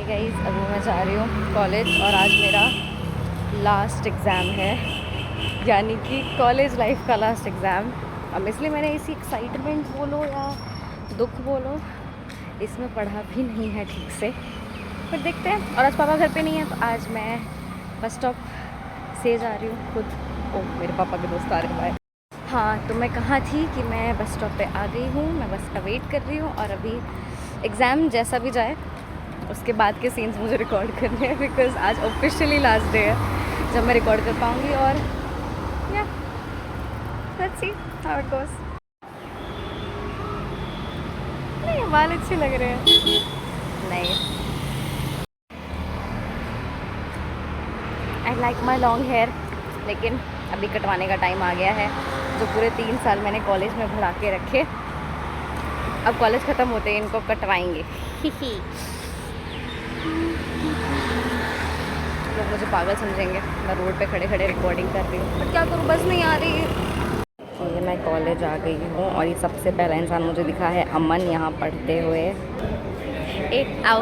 Guys, अभी मैं जा रही हूँ कॉलेज और आज मेरा लास्ट एग्ज़ाम है, यानी कि कॉलेज लाइफ का लास्ट एग्ज़ाम। अब इसलिए मैंने इसी एक्साइटमेंट बोलो या दुख बोलो, इसमें पढ़ा भी नहीं है ठीक से, पर देखते हैं। और आज पापा घर पे नहीं है, तो आज मैं बस स्टॉप से जा रही हूँ खुद। ओ, मेरे पापा के दोस्त आ रहे हैं। हाँ, तो मैं कहाँ थी कि मैं बस स्टॉप पे आ गई हूँ। मैं बस का वेट कर रही हूँ और अभी एग्ज़ाम जैसा भी जाए उसके बाद के सीन्स मुझे रिकॉर्ड करने हैं, बिकॉज आज ऑफिशियली लास्ट डे है जब मैं रिकॉर्ड कर पाऊँगी। और या let's see how it goes. नहीं, बाल अच्छे लग रहे हैं। नहीं, I like my long hair, लेकिन अभी कटवाने का टाइम आ गया है। जो पूरे 3 साल मैंने कॉलेज में बढ़ा के रखे, अब कॉलेज ख़त्म होते हैं इनको कटवाएंगे। लोग मुझे पागल समझेंगे, मैं रोड पे खड़े खड़े रिकॉर्डिंग कर रही हूँ, पर क्या करूँ, बस नहीं आ रही। ये मैं कॉलेज आ गई हूँ और ये सबसे पहला इंसान मुझे दिखा है अमन यहाँ पढ़ते हुए। एक आओ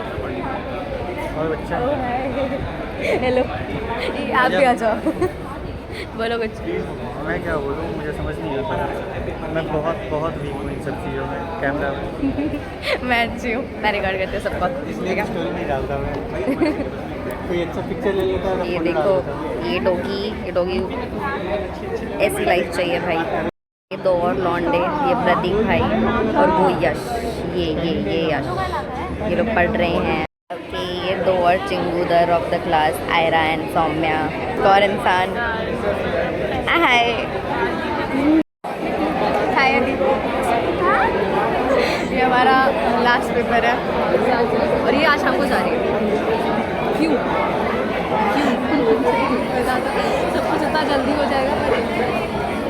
और बच्चा हेलो, आप भी आ जाओ। बोलो कुछ। मैं क्या बोलूँ, मुझे समझ नहीं आता। मैं बहुत वीक हूँ इन सब चीज़ों में, कैमरा में। मैं अच्छी हूँ, मैं रिकॉर्ड करती हूँ सबको। इसलिए स्टोरी नहीं डालता मैं। कोई अच्छा पिक्चर ले लेता है। ये देखो, ये डोगी ऐसी लाइफ चाहिए भाई। ये 2 और लौंडे, ये प्रतीक भाई और वो यश, ये यश, ये लोग पढ़ रहे हैं। ओके, ये 2 और चिंगूदर of the class, Aayra and Saumya. और इंसान हाय हाय, ये हमारा लास्ट पेपर है और ये आज शाम को जा रही है। क्यों सब कुछ इतना जल्दी हो जाएगा, पर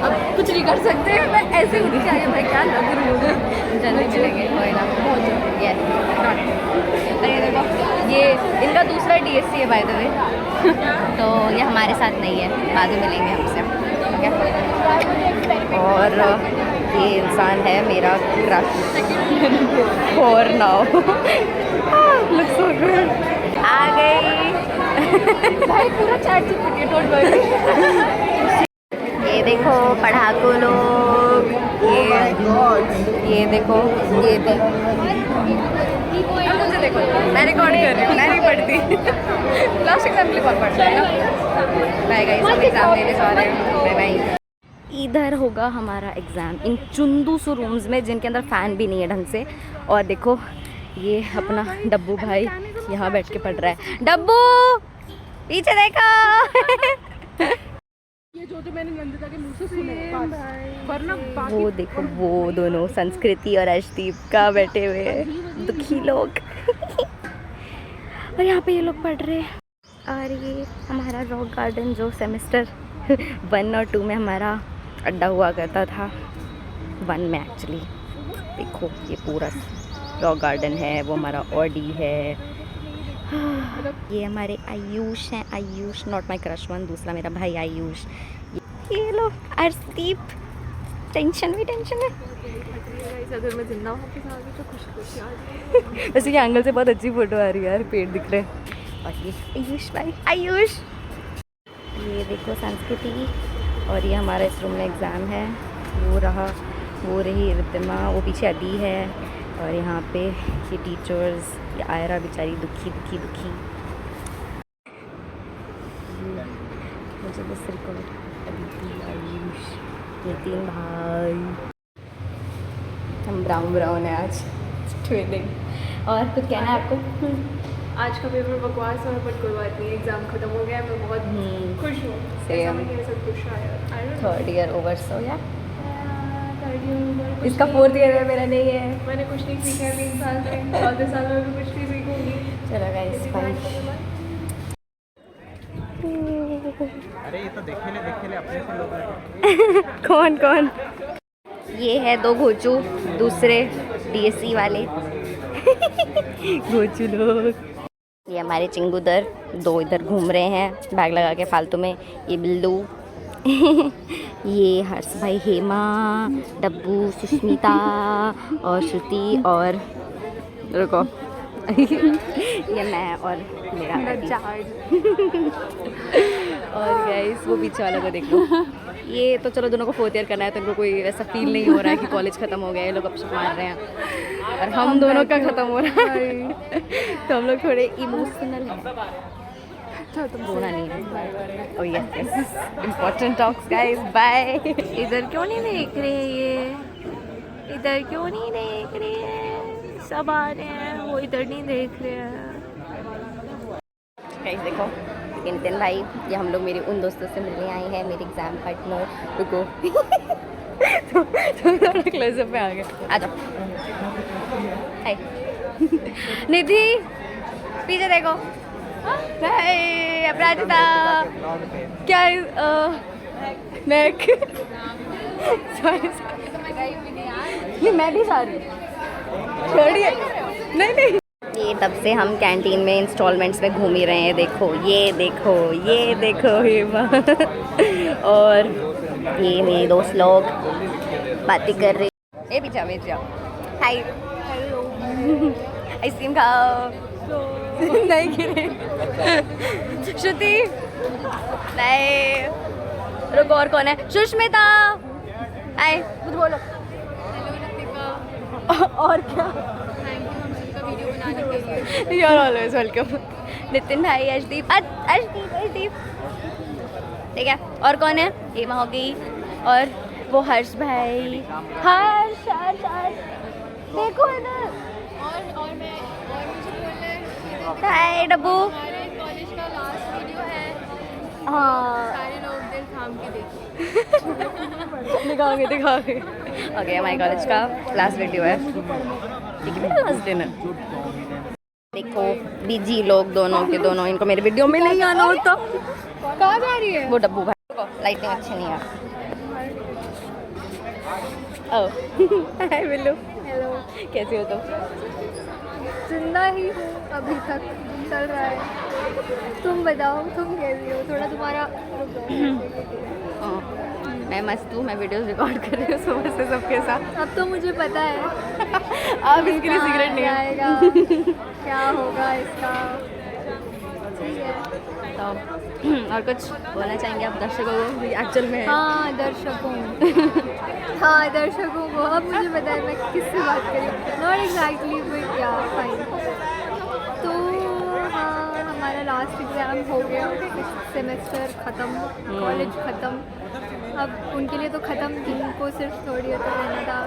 अब कुछ नहीं कर सकते। मैं ऐसे उठ के आया, मैं क्या लग रही हूँ। जल्दी मिलेंगे, कोई ना, बहुत जल्दी। अरे देखो, ये इनका दूसरा DSC है बाय द वे, तो ये हमारे साथ नहीं है, बाद में मिलेंगे हमसे, ठीक है। और ये इंसान है मेरा crush for now. Look so good. आ गई भाई, पूरा चैट GPT, डोंट वरी। ये देखो पढ़ाकू लोग, ये देखो, ये भी। अब मुझे देखो, मैं रिकॉर्ड कर रही हूँ, मैं नहीं पढ़ती। लास्ट एग्जाम के लिए कौन पढ़ता है? बाय गाइस, हम एग्जाम देने जा रहे हैं। Bye bye. इधर होगा हमारा एग्ज़ाम इन चुंदू सो रूम्स में, जिनके अंदर फ़ैन भी नहीं है ढंग से। और देखो, ये अपना डब्बू भाई यहाँ बैठ के पढ़ रहा है। डब्बू पीछे देखो। ये जो मैंने नंदिता के मुंह से सुने वरना वो देखो, वो दोनों संस्कृति और अर्शदीप का बैठे हुए हैं, दुखी लोग। और यहाँ पे ये लोग पढ़ रहे हैं। और ये हमारा रॉक गार्डन, जो सेमेस्टर 1 और 2 में हमारा अड्डा हुआ करता था, 1 में एक्चुअली। देखो, ये पूरा रॉक गार्डन है, वो हमारा ऑडी है। ये हमारे आयुष हैं, Ayush not my crush one, दूसरा मेरा भाई आयुष। ये लो अर्शदीप, टेंशन में अगर मैं जिंदा वापस आ गई तो खुशी आ गई। वैसे ये एंगल से बहुत अच्छी फोटो आ रही है यार, पेड़ दिख रहे हैं। और ये आयुष भाई, आयुष। ये देखो संस्कृति। और ये हमारा इस रूम में एग्ज़ाम है। वो रही रितिमा, वो पीछे अदी है। और यहाँ पे ये टीचर्स, ये आयरा बेचारी दुखी। मुझे बस रिकॉर्ड, आयुष, ये 3 भाई। हम ब्राउन है आज, ट्विनिंग। और कुछ कहना है आपको? आज का पेपर बकवास है, बट कोई बात नहीं, एग्जाम खत्म हो गया, मैं बहुत खुश हूँ। सेम। सब खुश है। 3rd ईयर ओवर, सो या इसका इसका 4th ईयर है, मेरा नहीं है। मैंने कुछ नहीं सीखा है 3 साल से, चौथे साल में भी कुछ नहीं सीखूंगी। चलो गाइस, बाय। अरे ये तो देखे ले अपने से लोग हैं। कौन? ये है 2 घोचू, दूसरे DSC वाले। घोचू लोग। ये हमारे चिंगूदर 2 इधर घूम रहे हैं बैग लगा के फालतू में। ये बिल्लू। ये हर्ष भाई, हेमा, डब्बू, सुष्मिता और श्रुति। और रुको, ये मैं और मेरा आदि। और गाइस वो पीछे वाला को देख लो। ये तो चलो दोनों को 4th ईयर करना है तो इनको कोई वैसा फील नहीं हो रहा है कि कॉलेज ख़त्म हो गया है, ये लोग अपशप मार रहे हैं और हम दोनों का ख़त्म हो रहा है। तो हम लोग थोड़े इमोशनल हैं, रोना नहीं है। Oh yes yes, important talks guys, bye. इधर क्यों नहीं देख रहे ये, इधर क्यों नहीं देख रहे हैं, सब आ रहे हैं वो इधर नहीं देख रहे हैं। गाइस देखो नितिन भाई, ये हम लोग मेरे उन दोस्तों से मिलने आए हैं, मेरे एग्जाम पार्टनर। रुको तो थोड़ा क्लोजअप पे आ गए, आ जाओ। हाय निधि, पीछे देखो। हाय अपराजिता, क्या मैं सॉरी नहीं, मैं भी जा रही हूँ, छोड़िए। नहीं ये तब से हम कैंटीन में इंस्टॉलमेंट्स में घूम ही रहे हैं। देखो ये देखो ये देखो ये और ये मेरे दोस्त लोग बातें कर रहे। ये पीछा भेजा, हाय हेलो, आइसक्रीम खाओ। नहीं गिरे श्रुति, नहीं रुको, और कौन है? सुष्मिता, आए कुछ बोलो। और क्या, you are always welcome. Nitin भाई, अर्शदीप, अर्शदीप ठीक है। और कौन है? एमा हो गई, और वो हर्ष भाई, हर्ष हर्ष हर्ष देखो इधर। और मैं और मुझे बोलना है, हाय डब्बू, हमारे कॉलेज का लास्ट वीडियो है, हाँ सारे लोग दिल थाम के देखिए। दिखाओगे। ओके हमारे कॉलेज का लास्ट वीडियो है, ठीक है, मेरा लास्ट दिन है। देखो बिजी लोग दोनों के दोनों, इनको मेरे वीडियो में नहीं आना होता। कहाँ जा रही है? वो डब्बू भाई, लाइटिंग अच्छी नहीं है। ओह हाय बिल्लू, हेलो, कैसे हो तुम? जिंदा ही हूँ अभी तक, चल रहा है। तुम बताओ तुम कैसी हो? थोड़ा तुम्हारा मैं मस्त हूँ, मैं वीडियोस रिकॉर्ड कर रही हूँ सुबह से सबके साथ। अब तो मुझे पता है आप इसके लिए सिगरेट नहीं आएगा, क्या होगा इसका। ठीक है, तो और कुछ बोलना चाहेंगे आप दर्शकों को एक्चुअल में? हाँ दर्शकों हाँ दर्शकों को अब मुझे पता है मैं किससे बात करी, नॉट एग्जैक्टली बट या फाइन। तो हाँ हमारा लास्ट एग्ज़ाम हो गया, सेमेस्टर ख़त्म, कॉलेज ख़त्म। अब उनके लिए तो ख़त्म, जिनको सिर्फ थोड़ी देर तक रहना था।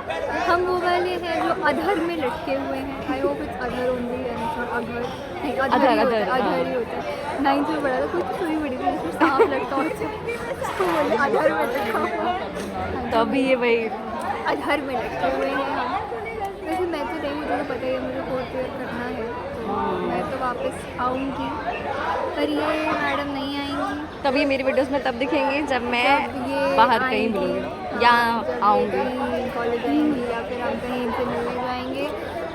हम वो वाले हैं जो अधर में लटके हुए हैं। आई होप इट्स अधर ओनली, अधर नहीं, अधर ही होता है, अधर ही होता है। 9th में पढ़ा था, कुछ स्टोरी बड़ी थी जिसमें सांप लटका होता है, तो बोले अधर में लटका हुआ। तो अभी ये भाई अधर में लटके हुए हैं हम। वैसे मैं तो नहीं, मुझे तो पता ही है मुझे 4th ईयर करना है, तो मैं तो वापस आऊँगी, पर ये मैडम नहीं आएंगी। तब ये मेरी वीडियोस में तब दिखेंगे जब मैं ये बाहर कहीं आएंगी, मिलूंगी या आऊँगी। कॉलेज आएंगी या फिर हम कहीं इनसे मिलने जाएंगे।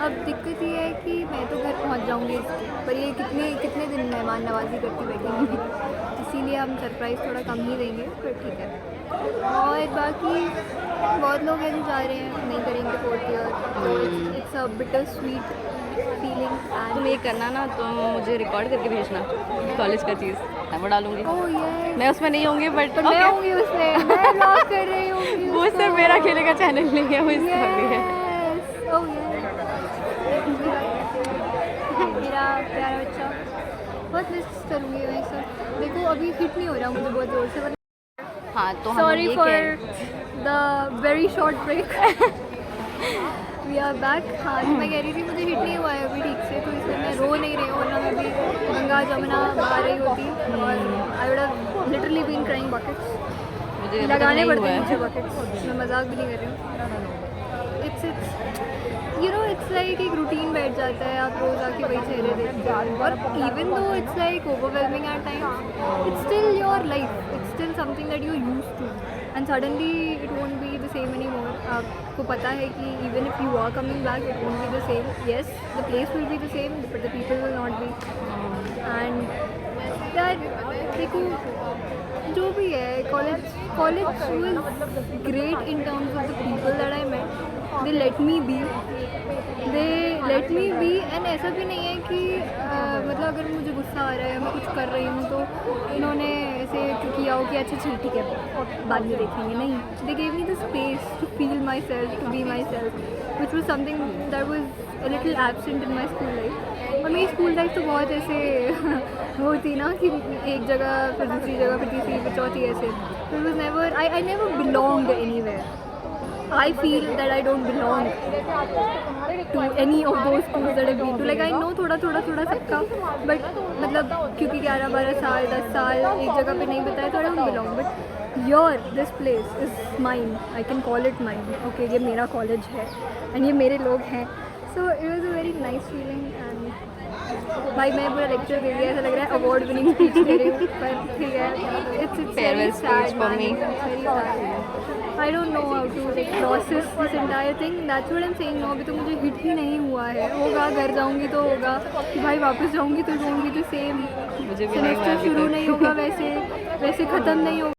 अब दिक्कत ये है कि मैं तो घर पहुंच जाऊंगी इसकी, पर ये कितने दिन मेहमान नवाजी करती बैठेंगी, इसीलिए हम सरप्राइज़ थोड़ा कम ही देंगे, पर ठीक है। और बाकी बहुत लोग हैं जो जा रहे हैं, नहीं करेंगे 4th ईयर, तो it's a bitter sweet feeling. तुम ये करना ना, तो मुझे रिकॉर्ड करके भेजना कॉलेज का चीज़, मैं वो डालूंगी। ओह ये मैं उसमें नहीं होंगी बट मैं होंगी उसमें, मैं ब्लॉग कर रही हूँ। वो सिर्फ मेरा खेले का चैनल नहीं है, वो इसका भी है। ओह मेरा प्यारा बच्चा, बहुत मिस करूँगी मैं सब। देखो अभी हिट नहीं हो रहा मुझे बहुत ज़ोर से, हाँ तो हम सॉरी ये फॉर कह the very short break. We are back. हाँ तो मैं कह रही थी मुझे हिट नहीं हुआ है अभी ठीक से, तो इसलिए मैं रो नहीं रही हूँ, वरना मैं भी गंगा जमुना गा रही होती और I would have literally been crying buckets. मुझे लगाने पड़ते हैं हैं मुझे बकेट्स, मैं मजाक भी नहीं कर रही हूँ। It's you know it's like एक रूटीन बैठ जाता है, आप रोज आके वही चेहरे देखते हो, और even though it's like overwhelming at times, it's still your life, it's still something that you used to, and suddenly it won't be the same any more. आपको पता है कि even if you are coming back it won't be the same. Yes the place will be the same but the people will not be. And यार देखो जो भी है, college was great in terms of the people that I met, they let me be and ऐसा भी नहीं है कि मतलब अगर मुझे गुस्सा आ रहा है मैं कुछ कर रही हूँ तो इन्होंने ऐसे किया हो कि अच्छा चल ठीक है बाद में देखेंगे, नहीं, they gave me the space to feel myself, to be myself, which was something that was a little absent in my school life. और मेरी स्कूल लाइफ तो बहुत ऐसे वो थी ना कि एक जगह फिर दूसरी जगह फिर तीसरी फिर चौथी ऐसे, it was never I never belonged anywhere. I feel that I don't belong to any of those schools that I've been to. Like I know थोड़ा सबका, but मतलब क्योंकि 11-12 साल 10 साल एक जगह पे नहीं बताया तो I don't belong. But this place is mine. I can call it mine. Okay, ये मेरा college है and ये मेरे लोग हैं. So it was a very nice feeling and भाई मैं पूरा लेक्चर दे दिया, ऐसा लग रहा है अवार्ड विनिंग स्पीच दे रही हूँ, पर ठीक है, it's Farewell speech for me. I don't know how to process this entire thing. That's what I'm saying. No, अभी तो मुझे हिट ही नहीं हुआ है. होगा, घर जाऊँगी तो होगा, भाई वापस जाऊँगी तो जाऊँगी तो सेम. मुझे भी नहीं हुआ सेमेस्टर अभी शुरू तक. नहीं होगा वैसे ख़त्म नहीं होगा.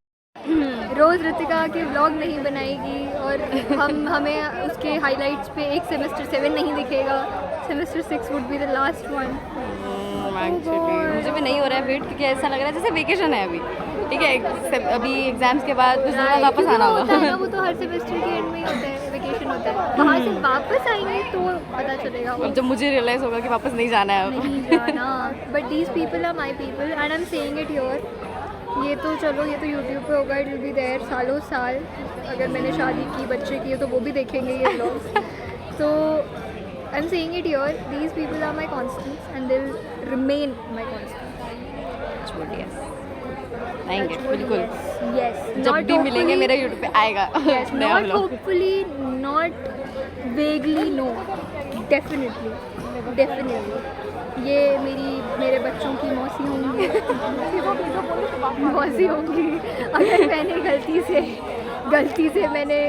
रोज़ ऋतिका के व्लॉग नहीं बनाएगी और हमें उसके हाइलाइट्स पे एक सेमेस्टर 7 नहीं दिखेगा. Semester 6 would be the last one. मुझे भी नहीं हो रहा है वेट, क्योंकि ऐसा लग रहा है जैसे वेकेशन है अभी. ठीक है, अभी एग्जाम्स के बाद कुछ दिनों में वापस आना होगा. वो तो हर सेमेस्टर के एंड में ही होता है, वेकेशन होता है. वहाँ से वापस आएंगे तो पता चलेगा. अब जब मुझे रियलाइज़ होगा कि वापस नहीं जाना है अब. नहीं जाना. But these people are my people and I am saying it here. ये तो चलो, ये तो यूट्यूब पे होगा, इट विल बी देयर सालों साल. अगर मैंने शादी की, बच्चे किए तो वो भी देखेंगे ये लोग. तो I am saying it here, these people are my constants and they will remain my constants. आएंगे बिल्कुल. यस, जब भी मिलेंगे मेरे यूट्यूब पे आएगा. Yes, नया not vlog. hopefully, not vaguely, no. Definitely. ये मेरे बच्चों की मौसी होंगी. मौसी होंगी. अगर मैंने गलती से मैंने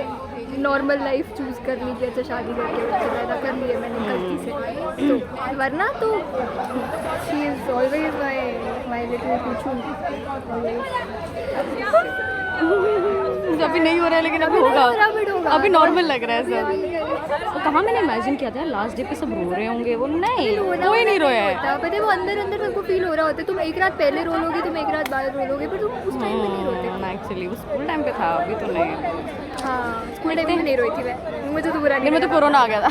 नॉर्मल लाइफ चूज़ कर ली कि अच्छा शादी करके बच्चे पैदा कर लिए मैंने गलती से, तो वरना तो she is always my little कुचू. अभी नहीं हो रहा है लेकिन अभी होगा. अभी नॉर्मल लग रहा है सब. तो कहाँ मैंने इमेजिन किया था लास्ट डे पे सब रो रहे होंगे, वो नहीं, कोई नहीं रोया है. पता है, वो अंदर सबको फील हो रहा होता है. तुम एक रात पहले रो लोगे, तुम एक रात बाद रो लोगे, पर तुम उस टाइम पे नहीं रोते. एक्चुअली वो स्कूल टाइम पे था, अभी तो नहीं. हाँ, स्कूल टाइम में नहीं रोई थी मैं. मुझे तो बुरा नहीं, में तो कोरोना आ गया था.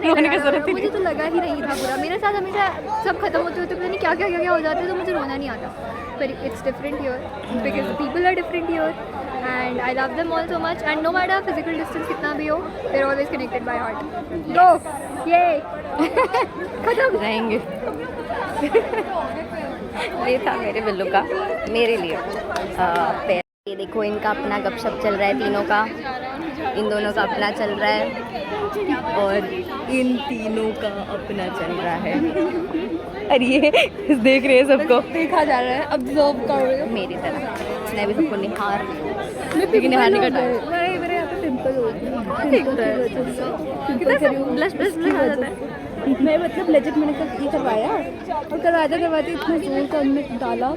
रोने की जरूरत मुझे तो लगा ही नहीं था बुरा. मेरे साथ हमेशा सब खत्म होते होते पता नहीं क्या हो जाता है, तो मुझे रोना नहीं आता. पर it's different here because people are different here and I love them all so much, and no matter physical distance कितना भी हो, they're always connected by heart. Go, yay, खत्म रहेंगे. ये था मेरे बिल्लू का मेरे लिए पैर. ये देखो इनका अपना गपशप चल रहा है तीनों का. इन दोनों का अपना चल रहा है और इन तीनों का अपना चल रहा है. और ये देख रहे हैं सबको, देखा जा रहा है, ऑब्जर्व कर रहे हो मेरी तरह. मैं भी सबको निहार, लेकिन निहारने का टाइम मेरे यहाँ पे पिंपल हो गया. ब्लश आ जाता है. मैं मतलब लेजिट मैंने कल ये करवाया और करवाते इतना जोर का उनमें डाला,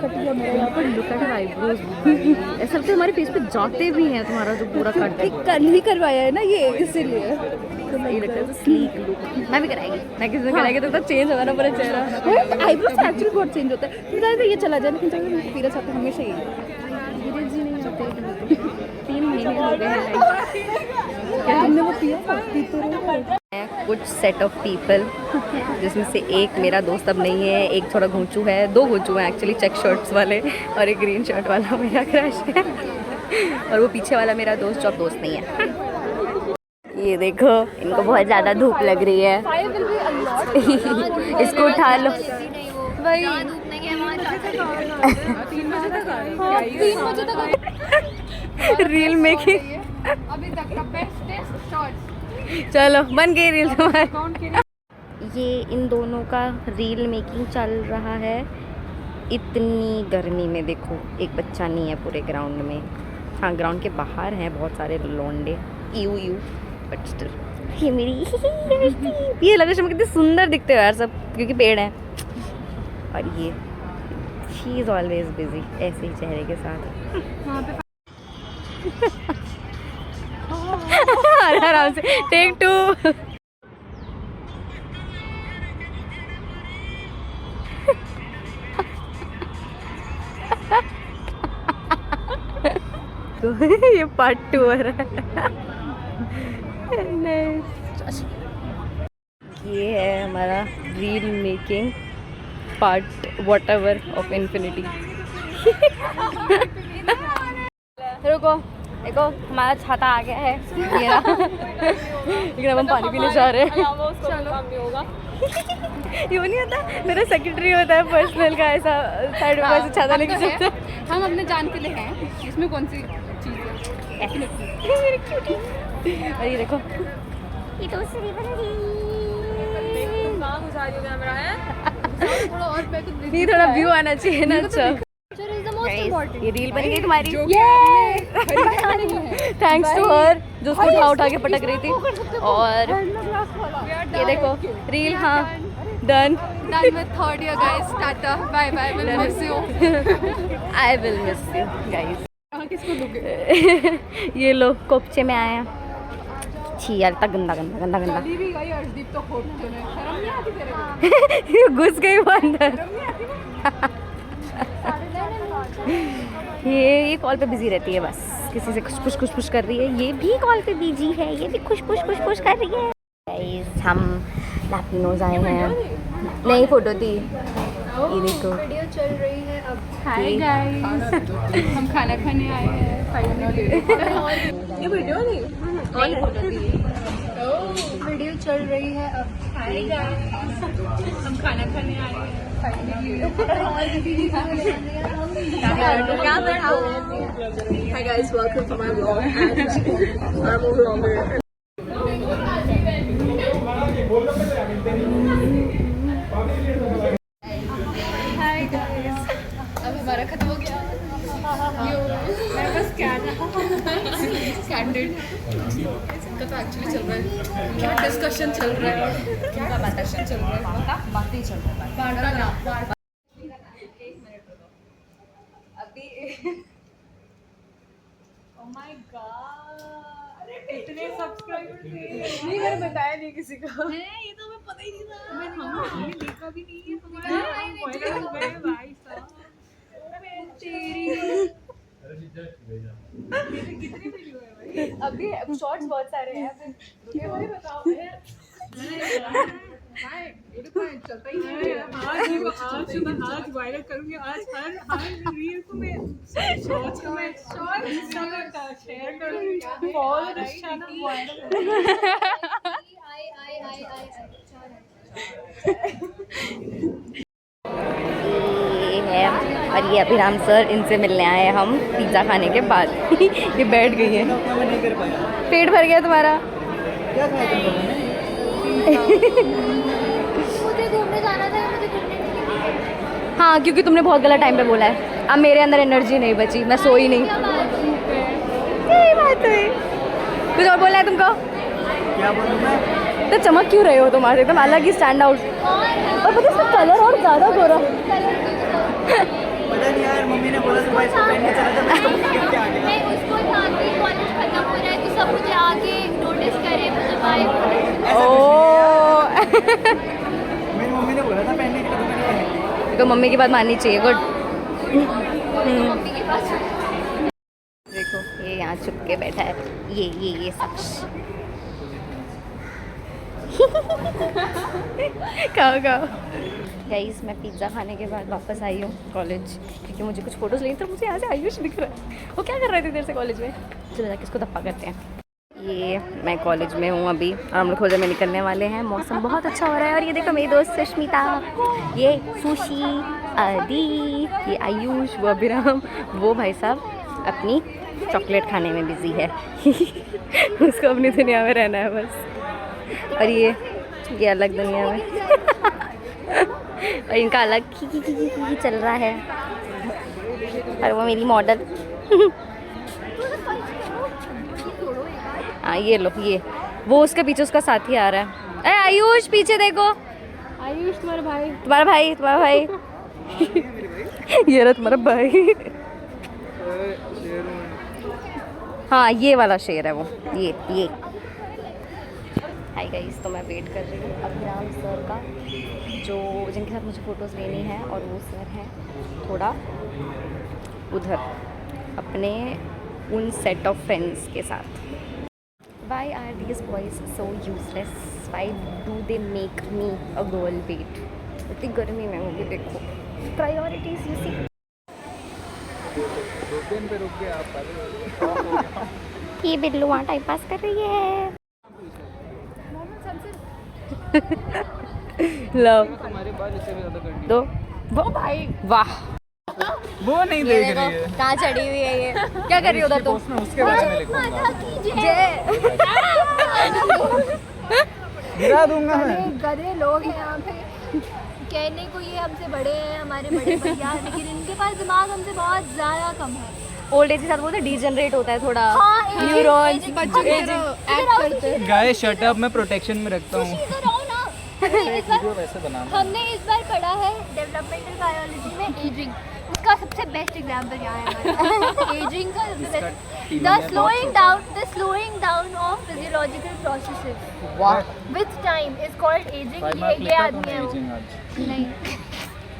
कट गया मेरा यहाँ पर. Look at eyebrows. ऐसा लगता है हमारे फेस पे जाते भी हैं तुम्हारा जो पूरा कट है. कल ही करवाया है ना ये, इसीलिए सही लगता है. स्लीक लुक मैं भी कराएगी, मैं किसी दिन कराएगी तो चेंज होगा ना पूरा चेहरा. आईब्रोज एक्चुअली बहुत चेंज होता है. मुझे ये चला जाए, लेकिन जब पीरियड्स आते हैं हमेशा ही पीरियड्स ही नहीं होते. 3 महीने हो गए हैं. हमने वो पिया कुछ सेट ऑफ पीपल, जिसमें से एक मेरा दोस्त अब नहीं है, एक थोड़ा घूंचू है, 2 घूंचू हैं एक्चुअली, चेक शर्ट्स वाले, और एक ग्रीन शर्ट वाला मेरा क्रश है, और वो पीछे वाला मेरा दोस्त जो अब दोस्त नहीं है. ये देखो इनको बहुत ज़्यादा धूप लग रही है. इसको उठा लो भाई. रील मेकिंग अभी तक का बेस्ट शॉट्स. चलो बन गई रील तुम्हारी. ये इन दोनों का रील मेकिंग चल रहा है. इतनी गर्मी में देखो एक बच्चा नहीं है पूरे ग्राउंड में. हाँ, ग्राउंड के बाहर हैं बहुत सारे लोंडे, यू बट स्टिल. ये मेरी ये लगे कितने सुंदर दिखते हो यार सब, क्योंकि पेड़ है. और ये शी इज़ ऑलवेज बिजी ऐसे ही चेहरे के साथ. आ रहा है आराम से। टेक 2। ये पार्ट 2 हो रहा है। ये है हमारा reel making part whatever of infinity. रुको देखो हमारा छाता आ गया है ये रहा। लेकिन अब हम पानी पीने जा रहे हैं। ये नहीं होता मेरा सेक्रेटरी होता है पर्सनल का, ऐसा साइड में ऐसे छाता लेके चलता है। हम अपने जान के लिए हैं, इसमें कौन सी चीज़ है? मेरी क्यूटी। और ये देखो ये तो दूसरी बन गई। थोड़ा और बैक नहीं थोड़ा व्यू आना चाहिए ना। अच्छा Picture is the most important. ये रील बन गई तुम्हारी। है। थैंक्स टू हर जो उसको उठा के पटक रही थी। और ये देखो रील, हाँ done. Done with third year guys. Tata. Bye bye. We'll miss you. I will miss you guys. किसको दोगे? ये लोग कोपचे में आए हैं। छी यार इतना गंदा गंदा गंदा गंदा। चली भी गई अर्शदीप तो खोप तूने, शर्म नहीं आती तेरे को? ये घुस गई वो अंदर। ये कॉल पे बिजी रहती है बस, किसी से खुश खुश कर रही है। ये भी कॉल पे बिजी है, ये भी खुश कर रही है। गाइस हम लैपिनोज आए हैं, नई फोटो थी ये देखो। वीडियो चल रही है अब। हाय गाइस, हम खाना खाने आए हैं फाइनली। ये वीडियो नहीं, कौन फोटो थी? वीडियो चल रही है अब। हाय गाइस, हम खाना खाने आए हैं finally. Hi guys, welcome to my vlog and I'm a vlogger. Hi guys, अब हमारा खत्म हो गया। मेरे पास कैंडिड इसका तो एक्चुअली चल रहा है, क्या डिस्कशन चल रहा है, क्या डिस्कशन चल रहा है, बातें चल रहा है। Oh my God, अरे कितने सब्सक्राइबर थे? नहीं मैंने बताया नहीं किसी को। है ये तो हमें पता ही नहीं था। मैंने देखा भी नहीं है तुम्हारा भाई साहब। अरे तेरी कितने वीडियो है भाई? अभी शॉर्ट्स बहुत सारे हैं। ये भाई बताओ यार। चलता ही नहीं है। आज वायरल करूंगी। आज हर रील को मैं शॉर्ट्स को मैं शेयर करूंगी। फॉलो ये है और ये अभिराम सर, इनसे मिलने आए हैं हम पिज़्ज़ा खाने के बाद। ये बैठ गई है। पेट भर गया तुम्हारा? मुझे घूमने जाना था, मुझे घूमने के लिए। हाँ क्योंकि तुमने बहुत गलत टाइम पे बोला है। अब मेरे अंदर एनर्जी नहीं बची, मैं सोई नहीं। यही बात हुई। कुछ और बोलना है तुमको? क्या बोलूँ मैं? तो चमक क्यों रहे हो तुम्हारे एकदम अलग ही स्टैंड आउट। और पता इसका कलर और ज़्यादा गोरा। पता नहीं यार, मम्मी ने बोला सुबह इसको पहन के चला था, मैं इसको गिफ्ट आ गया। मैं उसको था कि कॉलेज खत्म हो रहा है तो सब मुझे आगे नोटिस करे, मुझे बाय करे। ओह मेरी मम्मी ने बोला था पहनने के लिए, तो मैंने पहन लिया। तो मम्मी की बात माननी चाहिए। गुड। मम्मी के पास देखो ये यहाँ छुप के बैठा है, ये शख्स। खाओ गाइस, मैं पिज़्ज़ा खाने के बाद वापस आई हूँ कॉलेज, क्योंकि मुझे कुछ फ़ोटोज़ लेनी। तो मुझे यहाँ से आयुष दिख रहा है। वो क्या कर रहे थे देर से कॉलेज में? चलो जाके इसको धप्पा करते हैं। ये मैं कॉलेज में हूँ अभी और हम लोग थोड़ी देर में निकलने वाले हैं। मौसम बहुत अच्छा हो रहा है। और ये देखो मेरी दोस्त सुष्मिता, ये सुशी, आदि, ये आयुष, वो अभिराम, वो भाई साहब अपनी चॉकलेट खाने में बिजी है। उसको अपनी दुनिया में रहना है बस। और ये अलग दुनिया में। और इनका अलग की चल रहा है। और वो मेरी मॉडल। हाँ ये लो, ये वो उसके पीछे उसका साथी आ रहा है। अरे आयुष पीछे देखो। आयुष तुम्हारा भाई। तुम्हारा भाई। ये रहा तुम्हारा भाई। हाँ ये वाला शेर है वो, ये हाय गाइस, तो मैं वेट कर रही हूँ अभिराम सर का, जो जिनके साथ मुझे फ़ोटोज़ लेनी है, और वो सर हैं थोड़ा उधर अपने उन सेट ऑफ फ्रेंड्स के साथ। Why are these boys so useless? Why do they make me a girl wait? इतनी गर्मी में होगी, देखो प्रायोरिटीज यू सी। पे रुक गए आप। ये बिल्लू वहाँ टाइम पास कर रही है। लव तुम्हारे बाल इससे भी ज़्यादा कर दो वो भाई, वाह वो नहीं ये देख रही देखो है। कहाँ चढ़ी हुई है ये, क्या कर रही हो उधर तुम? पोस्ट में उसके बारे में लिखूंगा। गिरा दूंगा मैं। गधे लोग हैं यहाँ पे, कहने को ये हमसे बड़े हैं, हमारे बड़े भैया, लेकिन इनके पास दिमाग हमसे बहुत ज़्यादा कम है। ओल्ड एज के साथ बोलते डीजनरेट होता है थोड़ा, हाँ, न्यूरॉन्स बच्चों की तरह act करते हैं। गाइस शट अप, मैं प्रोटेक्शन में रखता हूँ। इधर आओ ना। हमने इस बार- वैसे बनाना हमने इस बार पढ़ा है डेवलपमेंटल बायोलॉजी में एजिंग, उसका सबसे बेस्ट एग्जाम्पल यहाँ है हमारा। एजिंग का सबसे best, the slowing down of physiological processes वाह with time is called ageing. ये आदमी है वो। नहीं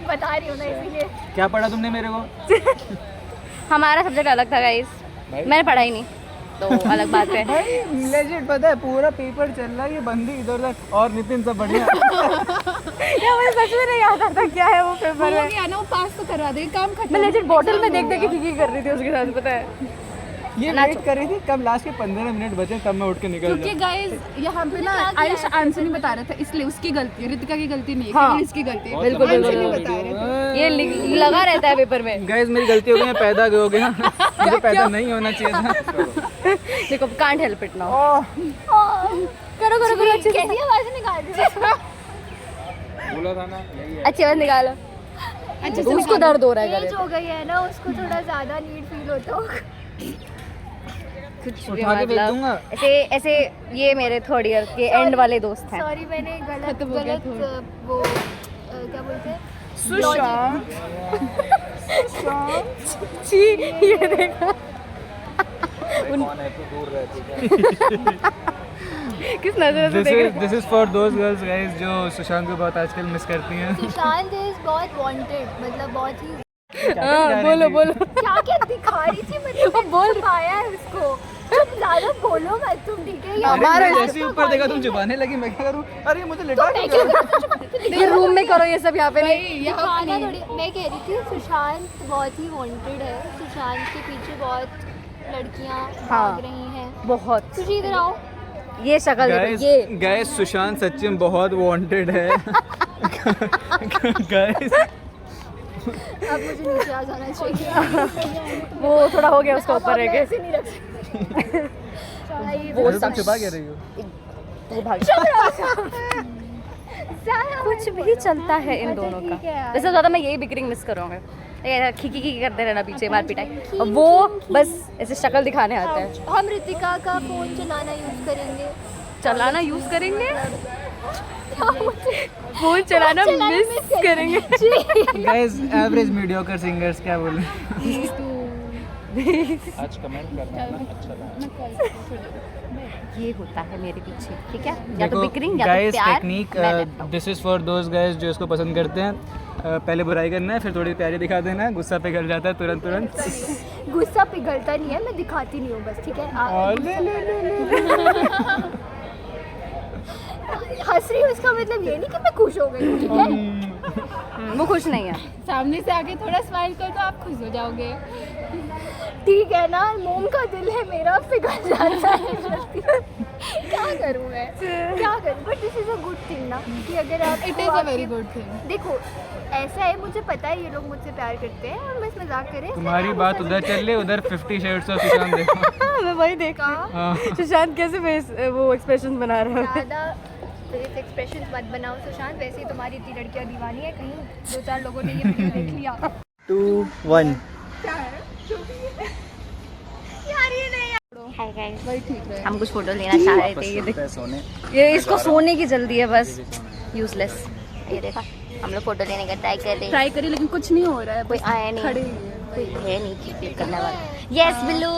बता रही हूँ ना, इसीलिए। क्या पढ़ा तुमने मेरे को? हमारा सब्जेक्ट अलग था गाइस, मैंने पढ़ा ही नहीं, तो अलग बात है। लेजिट पता है, पूरा पेपर चल रहा है, ये बंदी इधर उधर, और नितिन सब बढ़िया। क्या मुझे सच में नहीं याद आता क्या है वो पेपर में। क्या ना, वो पास तो करवा दे, काम खत्म। मैं लेजिट बॉटल में देख देख के ठीक ही कर रही थी उसके साथ, पता है। ये वेट कर रही थी कब लास्ट के 15 मिनट बचे तब मैं उठ के निकल क्योंकि गाइस यहाँ पे ना आयुष आंसर नहीं बता रहा था, इसलिए उसकी गलती है, रितिका की गलती नहीं है, हाँ। केवल इसकी गलती है। बिल्कुल आंसर नहीं बिल्कुल, बता रहे थे। ये लगा रहता है पेपर में। गाइस मेरी गलती हो गई, मैं पैदा हो गया, मुझे पैदा नहीं होना चाहिए था। देखो कांट हेल्प इट नाउ। करो करो करो, अच्छी कैसी आवाज़ निकाल रही हो? बोला था ना यही है। अच्छी आवाज निकालो। अच्छे से उसको दर्द हो रहा है एज गले हो गई है ना, उसको थोड़ा ज़्यादा नीड फील होता होगा। कुछ भी उठा के भेज मतलब दूंगा। ऐसे ऐसे। ये मेरे थर्ड ईयर के एंड वाले दोस्त हैं। सॉरी, मैंने गलत खत्म हो गया गलत वो क्या बोलते हैं, सुशांत। छी, ये देखा कौन है, तू दूर रहती है। किस नजर से देख रहे हैं? This is for those girls guys जो सुशांत को बहुत आजकल मिस करती हैं। सुशांत इज बहुत वांटेड, मतलब बहुत ही। हाँ, बोलो बोलो। क्या क्या दिखा रही थी, मतलब बोल पाया है उसको। तुम ज्यादा बोलो मत तुम, ठीक है? हमारा अरे जैसे ही ऊपर देखा तुम चुपाने लगी, मैं क्या करूं? अरे मुझे लिटा ये रूम में करो ये सब, यहाँ पे नहीं। दिखाना थोड़ी। मैं कह रही थी सुशांत बहुत ही वांटेड है, सुशांत के पीछे बहुत लड़कियां भाग रही हैं। बहुत। तुझे इधर आओ। ये शक्ल देखो, ये गाइस सुशांत सच्ची में बहुत वांटेड है। गाइस अब मुझे नीचे आ जाना चाहिए। वो थोड़ा हो गया उसका ऊपर रह के। ऐसे नहीं रख सकती। वो तुम छुपा के रही हो। वो भाग कुछ भी चलता है इन दोनों का। वैसे ज़्यादा मैं यही बिक्रिंग मिस करूँगा, खीकी खीकी करते रहना पीछे, मार पिटाई, और वो बस ऐसे शक्ल दिखाने आता है। हम रितिका का फोन चलाना यूज करेंगे। चलाना यूज़ करेंगे, फोन चलाना मिस करेंगे। गाइस एवरेज मीडियोकर सिंगर्स क्या बोले। आज कमेंट करना है ना, अच्छा लगा। ये होता है मेरे पीछे, ठीक है? या तो बिक्रिंग या गाइस तो प्यार। टेक्निक, मैं लेता हूँ। This is for those guys जो इसको पसंद करते हैं। पहले बुराई करना है, फिर थोड़ी प्यारी दिखा देना है, गुस्सा पिघल जाता है तुरंत तुरंत। गुस्सा पिघलता नहीं है, मैं दिखाती नहीं हूँ बस, ठीक है? हंस रही हूँ इसका मतलब ये नहीं कि मैं खुश हो गई हूँ, ठीक है? वो खुश नहीं है। सामने से आके थोड़ा स्माइल कर तो आप खुश हो जाओगे। ठीक है ना, मोम का दिल है मेरा, पिघल जाता है। क्या करूँ मैं, क्या करूँ? But this is a good thing ना, कि अगर आप it is a very good thing. देखो ऐसा है, मुझे पता है ये लोग मुझसे प्यार करते हैं और बस मजाक करें। तुम्हारी बात उधर चल रही, उधर 50 शेड्स ऑफ सुशांत देखो। मैं वही देखा हाँ। सुशांत कैसे फेस वो एक्सप्रेशन बना रहा है। ज़्यादा एक्सप्रेशन मत बनाओ सुशांत, वैसे ही तुम्हारी इतनी लड़कियां दीवानी है, कहीं 2-4 लोगों ने ये वीडियो देख लिया। 2 1 हाय गाइस, वही ठीक रहे। हम कुछ फोटो लेना चाह रहे थे। ये देख, सोने। ये इसको सोने की जल्दी है बस, यूजलेस। ये देखा, हम लोग फोटो लेने का ट्राई कर रहे हैं, ट्राई करी लेकिन कुछ नहीं हो रहा है, कोई आया नहीं, खड़े ही है। कोई है नहीं क्लिक करने वाला। यस बिल्लू।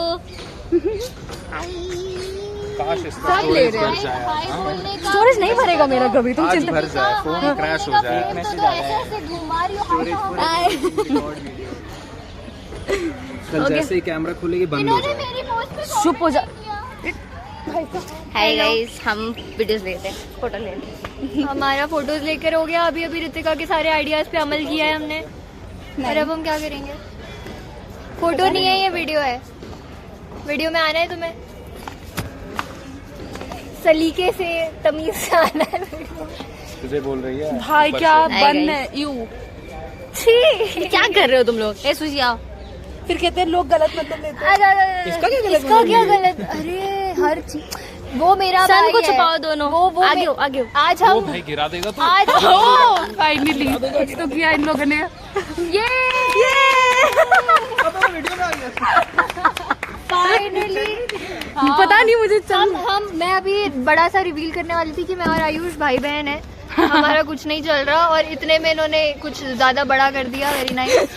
काश इसका सब ले स्टोरेज रहे भर हैं। जाए हाँ? स्टोरेज नहीं भरेगा मेरा कभी, तुम आज चिंता भर जाए, फोन क्रैश हो जाए। कल जैसे ही कैमरा खुलेगी बंद हो जाए। चुप हो जा। हाय गाइस, हम वीडियोस लेते हैं, फोटो लेते हैं। हमारा फोटोज लेकर हो गया। अभी अभी ऋतिका के सारे आइडियाज पे अमल किया है हमने, और अब हम क्या करेंगे? फोटो नहीं है, ये वीडियो है। वीडियो में आना है तुम्हें, सलीके से तमीज से आना है वीडियो। तुझे बोल रही है भाई क्या बन है यू। छी, क्या कर रहे हो तुम लोग? ए सुजी आओ। फिर कहते हैं लोग गलत मतलब लेते हैं। इसका क्या गलत? अरे हर चीज वो मेरा सन भाई को है। छुपाओ दोनों। वो आगे हो, आगे हो। आज वो हम भाई गिरा देगा तो आज फाइनली कुछ तो किया इन लोगों ने। ये फाइनली पता नहीं मुझे हम मैं अभी बड़ा सा रिवील करने वाली थी कि मैं और आयुष भाई बहन है। हमारा कुछ नहीं चल रहा और इतने में इन्होंने कुछ ज्यादा बड़ा कर दिया। Very nice.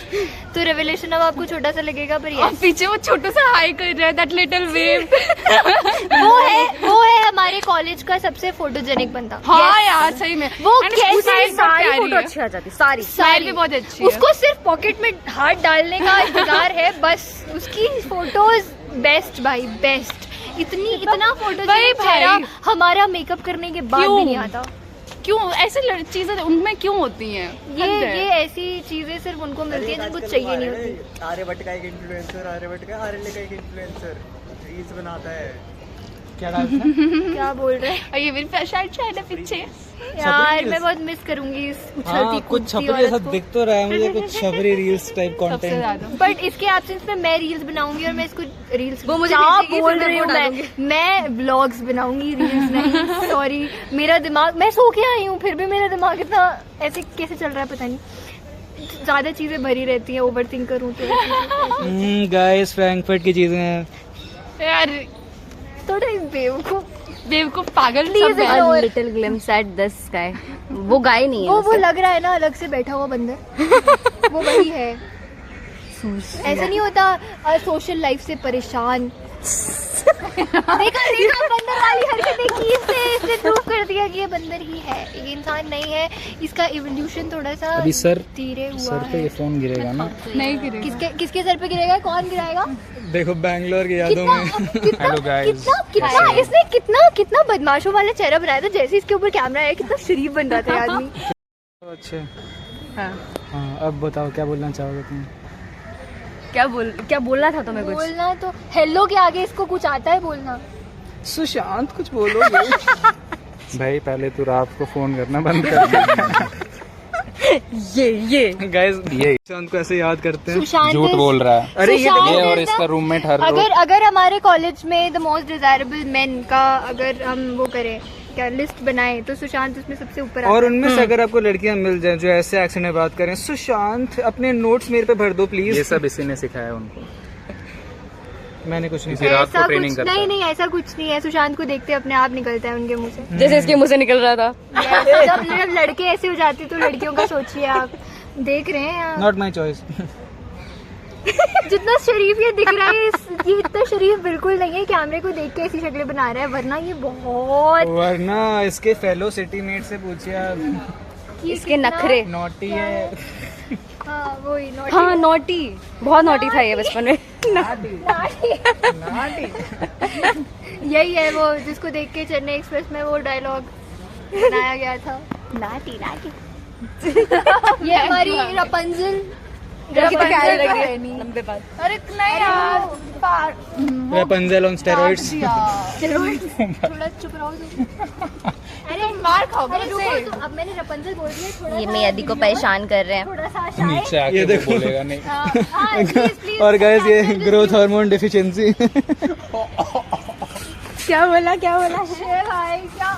तो रेवलेशन अब आपको छोटा सा लगेगा, पर और पीछे वो छोटा सा हाई कर रहा है, दैट लिटिल वेव। वो है हमारे कॉलेज का सबसे फोटोजेनिक बंदा। हाँ यार सही में। वो And कैसे उसकी सारी प्यारी फोटो है। अच्छी आ जाती, सारी स्टाइल भी बहुत अच्छी है। उसको सिर्फ पॉकेट में हाथ डालने का इंतजार है बस। उसकी फोटोज बेस्ट भाई, बेस्ट। इतना फोटो भाई। हमारा मेकअप करने के बाद क्यों? भी नहीं आता। क्यों ऐसे चीजें उनमें क्यों होती हैं? ये ऐसी चीजें सिर्फ उनको मिलती है जिनको चाहिए नहीं होती। आर्यभट्ट का एक इन्फ्लुएंसर, आर्यभट्ट का आर्यले का एक इन्फ्लुएंसर रील्स बनाता है। क्या डालता है? क्या बोल रहे हैं और ये मेरी फैशन है पीछे। यार? मैं बहुत मिस करूंगी इस उछलती कुछ कूदती छपरी औरत ऐसा को। दिख तो रहा है मुझे, कुछ छपरी रील्स टाइप सबसे कंटेंट। ज्यादा बट इसके एब्सेंस में मैं रील्स बनाऊंगी और मैं इसको रील्स वो मुझे क्या भेजेगी, बोल फिर मैं रही हूँ वो मैं डालूंगी। मैं व्लॉग्स बनाऊंगी, रील्स नहीं। सॉरी, मेरा दिमाग, मैं सो के आई हूँ फिर भी मेरा दिमाग इतना ऐसे कैसे चल रहा है पता नहीं। ज्यादा चीजें भरी रहती हैं, ओवर थिंक करूँ तो। गाइस फ्रैंकफर्ट की चीजें हैं। यार थोड़ा बेवकूफ बेवकूफ पागल Please ignore. Little glimpse at the sky. वो गाय नहीं है वो वैसे। लग रहा है ना अलग से बैठा हुआ बंदर। वो वही है। ऐसा नहीं होता सोशल लाइफ से परेशान। देखा बंदर वाली हरकतें की इसने प्रूव कर दिया कि ये बंदर ही है, ये इंसान नहीं है। इसका इवोल्यूशन थोड़ा सा अभी सर धीरे हुआ सर पे है। ये फोन गिरेगा ना। नहीं गिरेगा। किसके सर पे गिरेगा? कौन गिराएगा? देखो बैंगलोर की यादों में। Hello guys. इसने कितना बदमाशों वाला चेहरा बनाया था। जैसे इसके ऊपर कैमरा है कितना शरीफ बन रहा था ये आदमी। अच्छे हाँ। हाँ, अब बताओ क्या बोलना चाहोगे तुम? क्या बोलना था तुम्हें कुछ? बोलना तो हेलो के आगे इसको कुछ आता है बोलना? सुशांत कुछ बोलोगे? भाई पहले तू रात को फोन करना बंद कर। ये गाइस ये सुशांत को ऐसे याद करते हैं। सुशांत झूठ बोल रहा है। अरे ये सुशांत ये और ऐसा- इसका रूममेट हर रोज अगर हमारे कॉलेज में द मोस्ट डिजायरेबल मेन का अगर हम वो करें, क्या लिस्ट बनाए, तो सुशांत उसमें सबसे ऊपर और आता है। उनमें से अगर आपको लड़कियां मिल जाएं जो ऐसे एक्सेंट में बात करें, सुशांत अपने नोट्स मेरे पे भर दो प्लीज। ये सब इसी ने सिखाया उनको। मैंने कुछ नहीं इसी रात ऐसा को ट्रेनिंग कुछ करता नहीं, है। नहीं ऐसा कुछ नहीं है। सुशांत को देखते अपने आप निकलता है उनके मुंह से। जैसे इसके मुंह से निकल रहा था। जब लड़के ऐसे हो जाते तो लड़कियों का सोचिए आप। देख रहे हैं आप। Not my choice. जितना शरीफ ये दिख रहा है ये इतना शरीफ बिल्कुल नहीं है। कैमरे को देख के ऐसी शक्लें बना रहा है, वरना ये बहुत वरना इसके फेलो सिटी मेट से पूछिए आप। इसके नखरे। नॉटी है। हाँ वही हाँ नॉटी, बहुत नॉटी था ये बचपन में। यही है वो जिसको देख के चेन्नई एक्सप्रेस में वो डायलॉग बनाया गया था, नाटी नाटी। ये हमारी रपंजल लंबे बाल। अरे नहीं यार, रेपंजल ऑन स्टेरॉइड्स। थोड़ा चुप रहो तुम। अरे मार खाओगे रुको, अब मैंने रपंजल बोल दिया। थोड़ा ये मेयदी को परेशान कर रहे हैं। थोड़ा सा नीचे आके ये ये देखो। बोलेगा नहीं। शायद। और गाइस ये ग्रोथ हार्मोन डिफिशिएंसी। क्या बोला है भाई क्या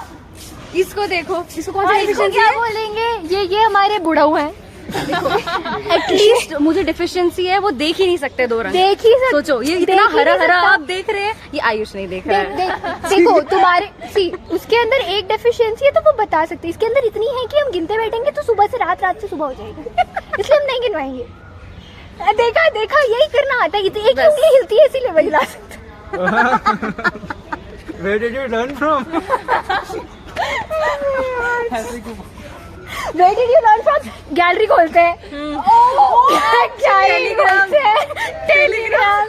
इसको देखो, इसको कौन और सी इसको क्या बोलेंगे? ये हमारे बुढ़ाऊ हैं। एटलीस्ट मुझे डिफिशिएंसी है, वो देख ही नहीं सकते दो रंग। देख ही सकते। सोचो ये इतना देख ही हरा नहीं हरा सकता। आप देख रहे हैं, ये आयुष नहीं देख रहा है। देखो तुम्हारे उसके अंदर एक डेफिशिएंसी है तो वो बता सकते हैं। इसके अंदर इतनी है कि हम गिनते बैठेंगे तो सुबह से रात से सुबह हो जाएगी। इसलिए हम नहीं गिनवाएंगे। देखा यही करना आता है। एक उंगली हिलती है इसीलिए वही ला सकते। Where did you learn from? Where did you learn from? Gallery खोलते हैं। टेलीग्राम।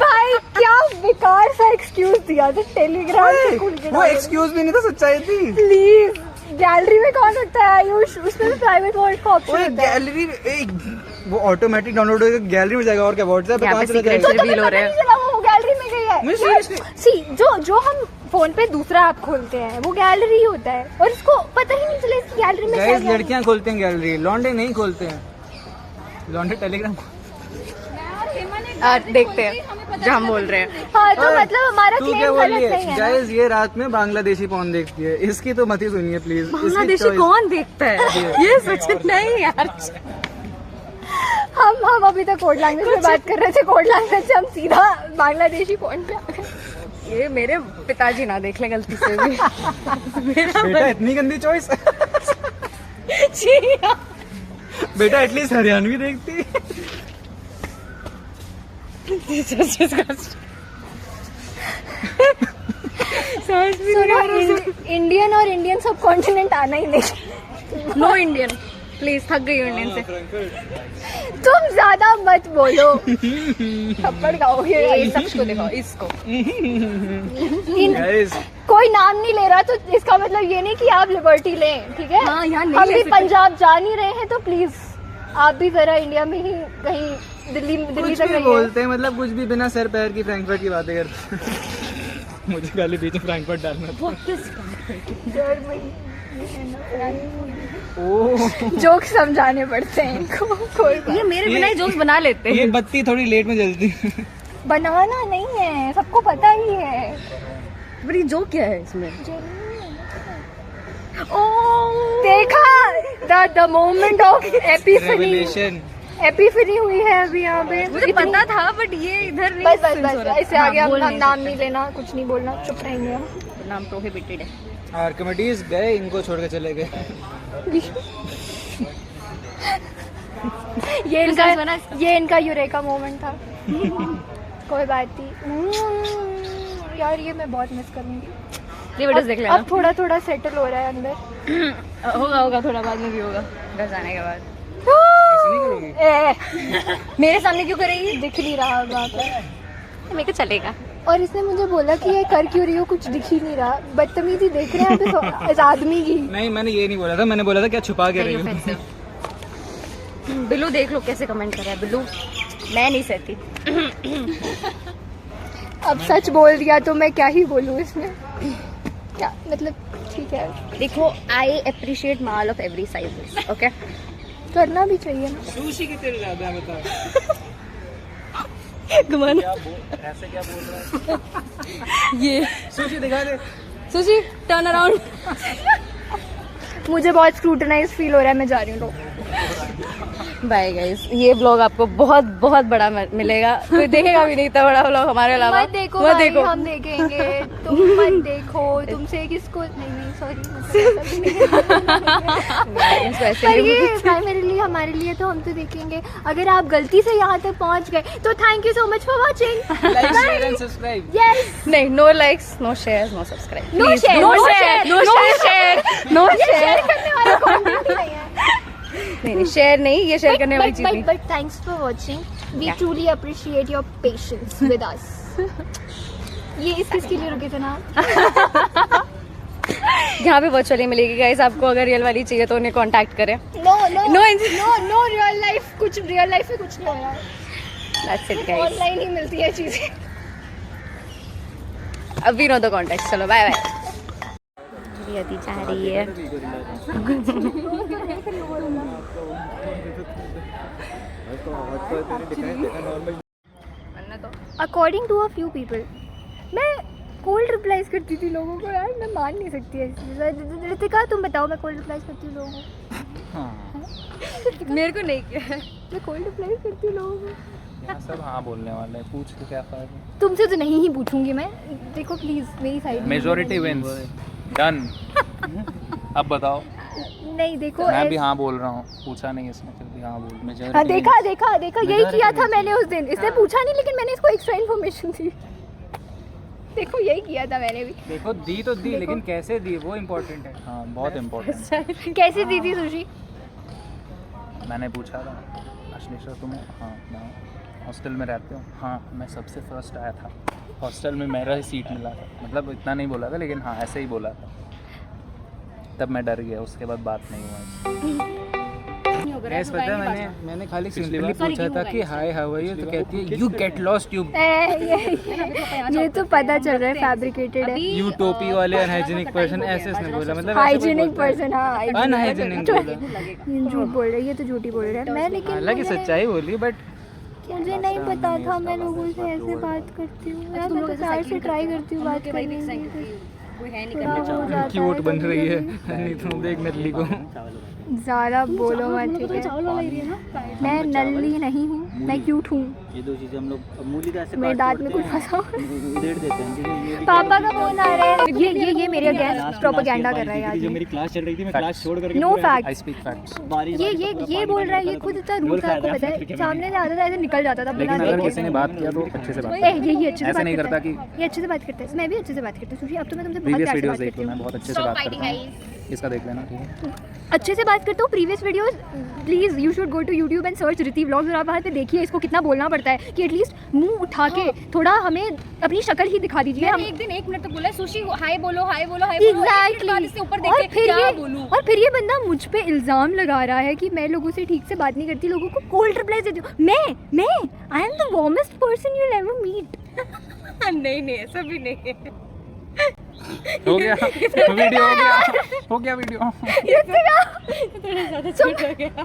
भाई क्या बेकार सा एक्सक्यूज दिया था, टेलीग्राम से खुल के वो एक्सक्यूज भी नहीं था, सच्चाई थी। प्लीज गैलरी में कौन होता है आयुष, उसमें भी प्राइवेट वर्ड का ऑप्शन ओए होता है। गैलरी वो ऑटोमेटिक डाउनलोड होकर गैलरी में जाएगा और क्या व्हाट्सएप पे यहाँ कहाँ पे चला secret जाएगा? reveal हो रहे हैं। चला वो गैलरी में गई है। मैं seriously- सी जो हम फोन पे दूसरा ऐप खोलते हैं वो गैलरी होता है और इसको पता ही नहीं चला इसकी गैलरी में क्या गाइस है। लड़कियां खोलते हैं गैलरी, लौंडे नहीं खोलते हैं। लौंडे टेलीग्राम। देखते हैं जो हम बोल रहे हैं। हाँ तो मतलब हमारा तू क्लेम क्या बोल गलत रही नहीं है? है ना? गाइस ये रात में बांग्लादेशी पॉन देखती है, इसकी तो मत ही सुनिए प्लीज। बांग्लादेशी कौन देखता है? ये सच नहीं यार। हम अभी तक कोड लैंग्वेज में बात कर रहे थे, कोड लैंग्वेज से हम सीधा बांग्लादेशी पॉइंट पे आ गए। ये मेरे पिताजी ना देख ले गलती से भी। बेटा इतनी गंदी चॉइस। बेटा एटलीस्ट हरियाणवी देखती। इंडियन और इंडियन सब कॉन्टिनेंट आना ही नहीं। नो इंडियन प्लीज, थक गई हूँ इंडियन से। तुम ज्यादा मत बोलो, थप्पड़ खाओगे। ये शख्स को देखो, इसको। गाइस कोई नाम नहीं ले रहा तो इसका मतलब ये नहीं कि आप लिबर्टी लें, ठीक है? हाँ, यहाँ नहीं हम ले भी सकते। पंजाब जा नहीं रहे हैं तो प्लीज आप भी जरा इंडिया में ही कहीं दिल्ली कुछ तक भी रहिए। बोलते हैं, मतलब कुछ भी बिना सर पैर की फ्रैंकफर्ट की बातें करते हैं। मुझे खाली बीच में फ्रैंकफर्ट डालना था। ओह जोक समझाने पड़ते हैं इनको। कोई बात ये मेरे बिना ही जोक्स बना लेते ये हैं। बत्ती थोड़ी लेट में जलती। बनाना नहीं है, सबको पता ही है। बड़ी जोक क्या है इसमें? देखा the moment of Epiphany revelation. Epiphany हुई है अभी यहाँ पे। मुझे पता था बट ये इधर नहीं। बस बस sense हो बस रहा है। इससे आगे हाँ, बोल हम नहीं नाम सकते। नहीं लेना, कुछ नहीं बोलना, चुप रहेंगे हम। नाम प्रोहिबिटेड है। आर्किमिडीज गए, इनको छोड़ के चले गए। ये इनका यूरेका मोमेंट था। कोई बात नहीं। यार ये मैं बहुत मिस करूंगी। ये वीडियोस देख लेना। अब थोड़ा थोड़ा सेटल हो रहा है अंदर। होगा थोड़ा बाद में भी होगा, घर जाने के बाद। ऐसे नहीं करोगी? मेरे सामने क्यों करेगी? दिख नहीं रहा वहाँ पे। मेरे को चलेगा। और इसने मुझे बोला कि ये कर क्यों रही हो, कुछ दिख ही नहीं रहा। बदतमीजी देख रहे हैं आप इस आदमी की। नहीं मैंने ये नहीं बोला था, मैंने बोला था क्या छुपा के रही हो। बिल्लू देख लो कैसे कमेंट कर रहा है। बिल्लू मैं नहीं सहती। अब सच बोल दिया तो मैं क्या ही बोलूँ इसमें। क्या मतलब ठीक है, देखो I appreciate mall of every size. Okay करना भी चाहिए ना। सुशी की तेरे ज्यादा है, बता। घुमाना ऐसे क्या बोल रहा है? ये सुशी दिखा दे। Sushi turn around. मुझे बहुत स्क्रूटनाइज फील हो रहा है, मैं जा रही हूँ। बाय गाइस, ये ब्लॉग आपको बहुत बहुत बड़ा मिलेगा। कोई देखेगा भी नहीं इतना बड़ा ब्लॉग हमारे अलावा। मत देखो मत भाई, देखो। हम देखेंगे, तुम मत देखो। तुमसे किसको नहीं सॉरी इसको ऐसे पर नहीं ये बोलते। प्राइमरीली हमारे लिए तो हम तो देखेंगे। अगर आप गलती से यहाँ तक पहुँच गए तो thank you so much for watching. Like share and subscribe. Yes नहीं, no likes, no share, no subscribe. No share, no share, no share, no share. करने वाला कंटेंट ही नहीं है। नहीं शेयर नहीं, ये शेयर करने वाली चीज नहीं। But thanks for watching. We Yeah. truly appreciate your patience with us. ये किसके लिए रुके थे ना? यहाँ पे वर्चुअली मिलेगी गाइस। आपको अगर रियल वाली चाहिए तो उन्हें कांटेक्ट करें। No, no, No, no real life, कुछ real life में कुछ नहीं हो रहा। That's it guys. ऑनलाइन ही मिलती है चीजें। अब वी नो द कॉन्टेक्ट। चलो बाय बाय। यदि चाह रही है According to a few people, मैं कोल्ड रिप्लाईज करती थी लोगों को। यार मैं मान नहीं सकती ऐसी। रितिका तुम बताओ, मैं कोल्ड रिप्लाईज करती हूँ लोगों को। मेरे को नहीं किया। मैं कोल्ड रिप्लाईज करती हूँ लोगों को। यहाँ सब हाँ बोलने वाले हैं, पूछ के क्या फायदा। तुमसे तो नहीं ही पूछूंगी मैं। देखो प्लीज मेरी साइड। Majority wins. डन। अब बताओ। नहीं देखो मैं भी हाँ बोल रहा हूँ, पूछा नहीं इसने फिर भी हाँ बोल। मेजोरिटी हाँ देखा देखा देखा, यही किया था मैंने उस दिन। इसने पूछा नहीं लेकिन मैंने इसको एक्स्ट्रा इन्फॉर्मेशन दी। देखो यही किया था मैंने भी। देखो दी तो दी, लेकिन कैसे दी वो इम्पोर्टेंट है। हाँ बहुत इम्पोर्टेंट। कैसे दी थी सुशी? मैंने पूछा था अश्लेषा तुम? हाँ मैं हॉस्टल में रहते हो। हाँ मैं सबसे फर्स्ट आया था हॉस्टल में, मेरा ही सीट मिला था। मतलब इतना नहीं बोला था, लेकिन हाँ ऐसे ही बोला था। तब मैं डर गया, उसके बाद बात नहीं हुआ। गैस पता है मैंने खाली सिंपली पूछा था कि हाय हाउ आर यू, तो कहती है यू गेट लॉस्ट यू। ये तो पता चल रहा है फैब्रिकेटेड है। यू टोपी वाले अनहाइजीनिक पर्सन, ऐसे इसने बोला। मतलब हाइजीनिक पर्सन। हाँ अनहाइजीनिक बोला। झूठ बोल रहा है, ये तो झूठी बोल रहा है। मैं लेकिन हालांकि सच्चाई बोली, बट मुझे नहीं पता था मैं लोगों से ऐसे बात करती हूँ। मैं तो प्यार से ट्राई करती हूँ बात करने की। कोई है नहीं थोड़ा हो जाता है क्यूट बन रही है। नहीं तुम देख नल्ली को। ज़्यादा बोलो मत, ठीक है? मैं नल्ली नहीं हूँ, मैं क्यूट हूँ। ये दो चीज़ें हम लोग मूली का ऐसे मेरे दांत में कुछ फंसा हुआ है। उधेड़ देते हैं, क्योंकि ये पापा का फोन आ रहा है। ये मेरे अगेंस्ट प्रोपेगेंडा कर रहा है यार। जब मेरी क्लास चल रही थी, मैं क्लास छोड़ करके नो आई फैक्ट। Speak facts. ये बोल रहा है, ये खुद इतना रूड था। आपको पता है सामने से आता था ऐसे निकल जाता था बिना लेकिन अगर देखे। किसी ने बात किया तो अच्छे से बात ये अच्छे से ऐसे बात नहीं करता करता है। ये अच्छे से बात करता है। मैं भी अच्छे से बात करती हूँ सुशी। अब तो मैं तुमसे बहुत प्रीवियस प्यार से वीडियोस बात देख करती लो, हूँ। मैं बहुत अच्छे से बात करता हूँ। इसका देख लेना, ठीक है? अच्छे से बात करता हूँ। Previous videos please you should go to YouTube and search Riti vlogs. और आप वहाँ पे देखिए इसको कितना बोलना पड़ता है कि एटलीस्ट मुंह उठा के थोड़ा हमें अपनी शक्ल ही दिखा दीजिए। हम एक दिन 1 मिनट तक बोला सुशी हाय बोलो हाय बोलो हाय एग्जैक्टली। इससे ऊपर देख के क्या बोलूं। और फिर ये बंदा मुझ पे इल्जाम लगा रहा है कि मैं लोगों से ठीक से बात नहीं करती, लोगों को कोल्ड रिप्लाई देती हूँ। मैं I am the warmest person you will ever meet. नहीं ऐसा भी नहीं है। हो गया वीडियो, हो गया वीडियो। थोड़ा ज्यादा छोटा हो गया।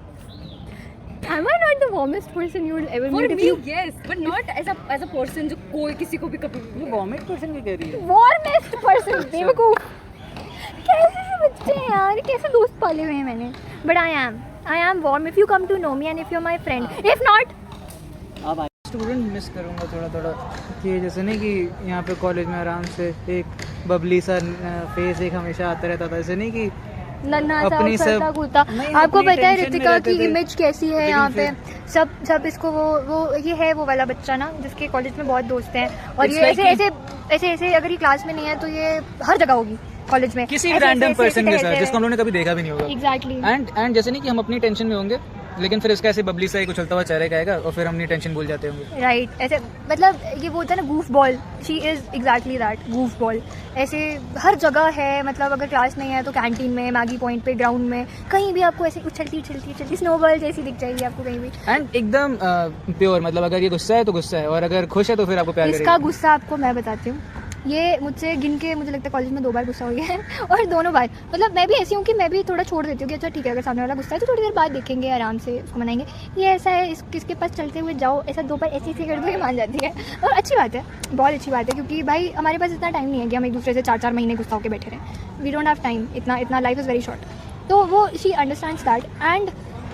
Am I not the warmest person you will ever For meet? me, yes, but not as a person जो कोई किसी को भी कभी ये वॉमिट पर्सन की कह रही है। Warmest person, बेवकूफ। कैसे से बच्चे हैं यार, कैसे दोस्त पाले हुए हैं मैंने। But I am warm if you come to know me and if you're my friend. If not, student miss करूँगा थोड़ा कि जैसे नहीं कि यहाँ पे कॉलेज में आराम से एक बबली सा फेस एक हमेशा आता रहता था। ऐसे नहीं कि नन्हा सा अपनी सब- उछलता कूदता। नहीं, आपको अपनी पता है टेंशन में रितिका रहते की थे। इमेज कैसी है लेकिन यहाँ पे। फिर- सब इसको वो ये है वो वाला बच्चा ना जिसके कॉलेज में बहुत दोस्त हैं। और It's ये like ऐसे अगर ये क्लास में नहीं है तो ये हर जगह होगी कॉलेज में। किसी रैंडम पर्सन के साथ जिसको हम लोगों ने कभी देखा भी नहीं होगा। एग्जैक्टली। एंड जैसे नहीं कि हम अपनी टेंशन में होंगे, लेकिन फिर इसका ऐसे बबली सा एक उछलता हुआ चेहरे का आएगा और फिर हम अपनी टेंशन भूल जाते होंगे। राइट ऐसे मतलब ये वो होता है ना goof ball. She is exactly that goof ball. ऐसे हर जगह है। मतलब अगर क्लास नहीं है तो कैंटीन में, मैगी पॉइंट पे, ग्राउंड में, कहीं भी आपको ऐसे उछलती स्नोबॉल जैसी दिख जाएगी आपको कहीं भी। एंड एकदम प्योर, मतलब अगर ये गुस्सा है तो गुस्सा है, और अगर खुश है तो फिर आपको प्यार इसका करेगा। गुस्सा आपको मैं बताती हूँ। ये मुझसे गिन के मुझे लगता है कॉलेज में 2 बार गुस्सा हो गया है और दोनों बार मतलब मैं भी ऐसी हूँ कि मैं भी थोड़ा छोड़ देती हूँ कि अच्छा ठीक है अगर सामने वाला गुस्सा है तो थोड़ी देर बाद देखेंगे, आराम से उसको मनाएंगे। ये ऐसा है किसके पास चलते हुए जाओ, ऐसा 2 बार ऐसे कर दो, ये मान जाती है। और अच्छी बात है, बहुत अच्छी बात है, क्योंकि भाई हमारे पास इतना टाइम नहीं है कि हम एक दूसरे से 4-4 महीने गुस्सा होकर बैठे रहें। वी डोंट हैव टाइम, इतना लाइफ इज़ वेरी शॉर्ट। तो वो she understands that and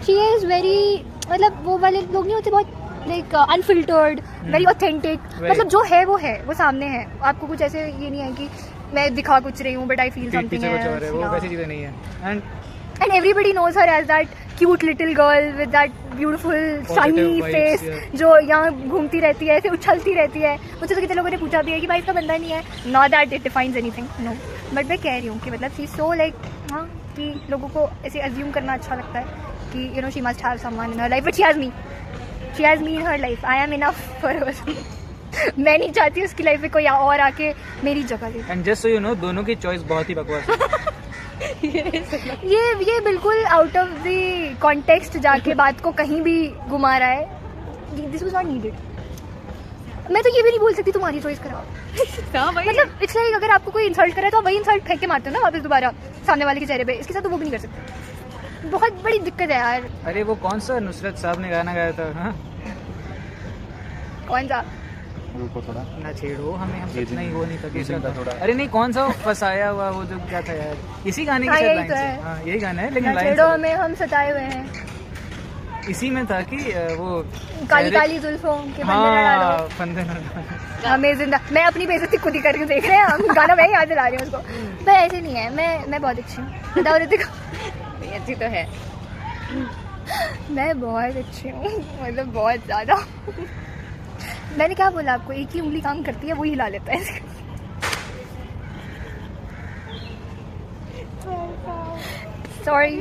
she is very, मतलब वो वाले लोग नहीं होते बहुत लाइक अनफिल्टर्ड, वेरी ऑथेंटिक। मतलब जो है वो सामने है। आपको कुछ ऐसे ये नहीं है कि मैं दिखा कुछ रही हूँ बट आई फील समथिंग है। वो वैसी चीजें नहीं है। And everybody knows her age that cute little girl with that beautiful shiny face जो यहाँ घूमती रहती है, ऐसे उछलती रहती है। मुझसे तो कितने लोगों ने पूछा भी है कि भाई इसका बंदा नहीं है। Not that it defines anything, no, but मैं कह रही हूँ कि मतलब शी सो लाइक हाँ कि लोगों को ऐसे अज्यूम करना अच्छा लगता है कि you know she must have someone in her life, but she has me in her life. I am enough for her. मैं नहीं चाहती उसकी लाइफ में कोई और आके मेरी जगह ले। And just so you know, दोनों की चॉइस बहुत ही बकवास है। ये बिल्कुल आउट ऑफ द कॉन्टेक्स्ट जाके बात को कहीं भी घुमा रहा है। This was not needed. मैं तो ये भी नहीं बोल सकती तुम्हारी चॉइस कराओ। मतलब इट्स लाइक अगर आपको कोई इंसल्ट करे तो आप वही इंसल्ट फेंक के मारते हो ना वापस दोबारा सामने वाले के चेहरे पे। इसके साथ तो वो भी नहीं कर सकते। बहुत बड़ी दिक्कत है यार। अरे वो कौन सा नुसरत साहब ने गाना गाया था? हाँ कौन सा? रुको थोड़ा ना छेड़ो हमें, हम इतना ही वो नहीं था तीसरा था थोड़ा। अरे नहीं, कौन सा फसाया हुआ वो जो क्या था यार, इसी गाने की हाँ, शायद यही लाइन तो से। है। हाँ यही गाना है, लेकिन ना लाइन छेड़ो से- हमें, हम सताए हुए हैं। इसी में था कि वो काली चेहरे- काली जुल्फों के फंदे न डालो। हाँ फंदे न डालो। हमें जिंदा, मैं अपनी बेइज्जती खुद ही करके देख रहे हैं हम। गाना मैं ही याद दिला रही हूँ उसको। पर ऐसे नहीं है, मैं बहुत अच्छी हूँ। बताओ रितिका। अच्छी तो है। मैं बहुत अच्छी हूँ, मतलब बहुत ज़्यादा। मैंने क्या बोला आपको, एक ही उंगली काम करती है, वो हिला लेता है। सॉरी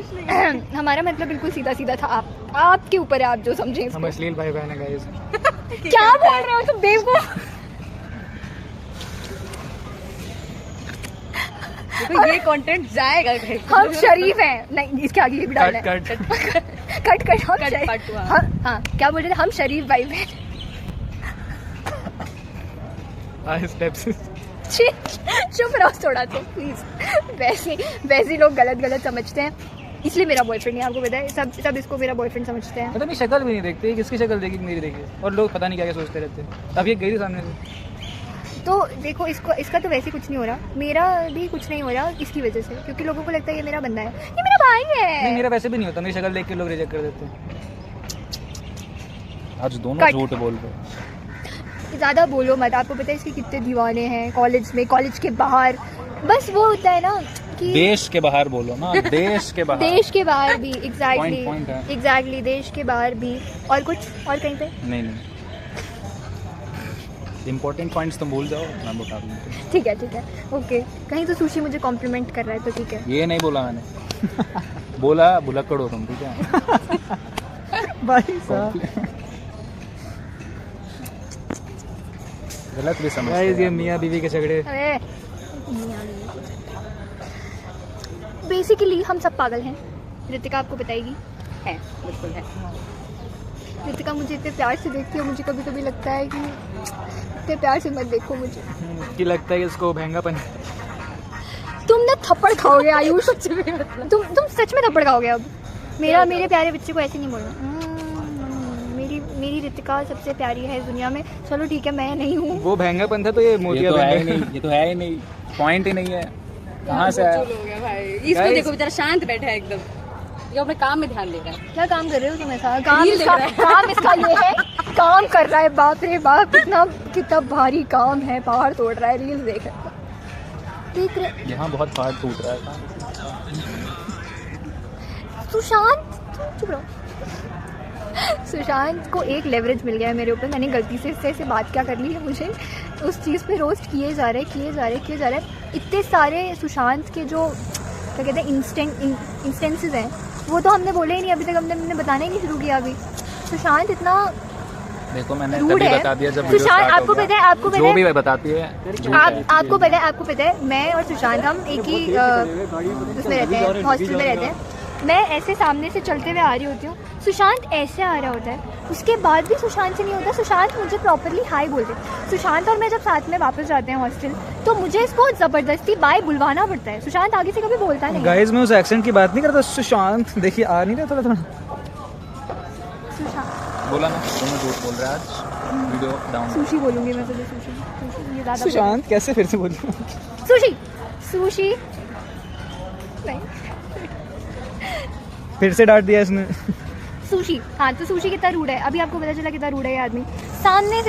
हमारा मतलब बिल्कुल सीधा सीधा था। आपके ऊपर है, आप जो समझें इसको। हम अश्लील भाई बहन है गाइस। क्या बोल रहे हो तुम बेवकूफ? तो ये कंटेंट जाएगा कहीं। हम शरीफ हैं। नहीं, इसके आगे ये भी डालना है। कट कट हम कट शरीफ- पार्ट हुआ। हाँ, क्या बोल रहे थे? हम शरीफ भाई बहन। स्टेप्स। चुप रहो थोड़ा तो प्लीज। वैसे लोग गलत समझते हैं, इसलिए मेरा बॉयफ्रेंड है। आपको पता है, सब इसको मेरा बॉयफ्रेंड समझते हैं। मतलब ये शक्ल भी नहीं देखते, किसकी शक्ल देखी मेरी देखी, और लोग पता नहीं क्या क्या सोचते रहते हैं। अब ये गई थी सामने से। तो देखो, इसका तो वैसे कुछ नहीं हो रहा, मेरा भी कुछ नहीं हो रहा इसकी वजह से, क्योंकि लोगों को लगता है ये मेरा बंदा है, ये मेरा भाई नहीं, है। मेरा वैसे भी नहीं होता, मेरी शक्ल देख के लोग रिजेक्ट कर देते हैं। आज दोनों कट। झूठ बोल रहे हो। ज़्यादा बोलो मत। आपको पता है इसके कितने दीवाने हैं कॉलेज में, कॉलेज के बाहर। बस वो होता है ना कि देश के बाहर बोलो ना, देश के बाहर। देश के बाहर भी, एग्जैक्टली point है। एग्जैक्टली देश के बाहर भी। और कुछ और कहीं पे? नहीं इम्पोर्टेंट पॉइंट्स तुम भूल जाओ, मैं बता दूँगा। ठीक है ओके। कहीं तो सुशी मुझे कॉम्प्लीमेंट कर रहा है तो ठीक है। ये नहीं बोला मैंने। बोला भुलक्कड़ हो तुम, ठीक है। भाई साहब गलत भी समझ गाइस, ये मियाँ बीवी के झगड़े। अरे बेसिकली हम सब पागल हैं। रितिका आपको बताएगी। है, बिल्कुल है। रितिका मुझे इतने प्यार से देखती है, मुझे कभी कभी लगता है कि इतने प्यार से मत देखो मुझे। कि लगता है कि इसको महंगापन। तुम ना थप्पड़ खाओगे आयुष। तुम सच में थप्पड़ खाओगे अब। मेरे प्यारे बच्चे को ऐसे नहीं बोलना। मेरी रितिका सबसे प्यारी है इस दुनिया में। चलो ठीक है, मैं नहीं हूँ। वो महंगापन था तो ये ये मोतिया तो है ही बन गया। नहीं, ये तो है ही नहीं, पॉइंट ही नहीं है। कहाँ से आया? चुल हो गया भाई। इसको Guys- देखो, बेचारा शांत बैठा है एकदम। ये अपने काम में ध्यान दे रहा है। क्या काम कर रहे हो तुम ऐसा? रील देख रहा है। काम इसका ये है, काम कर रहा है। बाप रे बाप, कितना भारी काम है। पहाड़ तोड़ रहा है, रील्स देख रहा है। देख रहे यहाँ बहुत पहाड़ टूट रहा है। सुशांत, चुप रहो। सुशांत को एक लेवरेज मिल गया है मेरे ऊपर। मैंने गलती से इससे बात क्या कर ली है, मुझे उस चीज़ पे रोस्ट किए जा रहे। इतने सारे सुशांत के जो क्या कहते हैं इंस्टेंसेस हैं, वो तो हमने बोले ही नहीं अभी तक। हमने बताना ही नहीं शुरू किया अभी। सुशांत इतना देखो मैंने रूड तभी है। बता दिया जब वीडियो सुशांत, स्टार्ट हो आपको गया। पता है, आपको पता जो है, भी बताती है झूठ है। आपको पता है, मैं और सुशांत हम एक ही उसमें रहते हैं, हॉस्टल में रहते हैं। मैं ऐसे सामने से चलते हुए आ रही होती हूँ, सुशांत ऐसे आ रहा होता है, उसके बाद भी सुशांत से नहीं होता। सुशांत मुझे प्रॉपरली हाय बोलते। सुशांत और मैं जब साथ में वापस जाते हैं हॉस्टल, तो मुझे इसको ज़बरदस्ती बाय बुलवाना पड़ता है। सुशांत आगे से कभी बोलता नहीं। गाइस, मैं उस एक्सेंट की बात नहीं करता। सुशांत देखिए आ नहीं रहा थोड़ा। सुशांत, बोला ना, दोनों झूठ बोल रहे हैं आज। Video down. सुशी बोलूँगी मैं तुझे। सुशी ये ज़्यादा सुशांत कैसे फिर से बोलूँ? सुशी नहीं, फिर से डांट दिया इसने। सुशी। हाँ, तो सुशी कितना रूड है। अभी आपको पता चला कितना रूड है ये आदमी।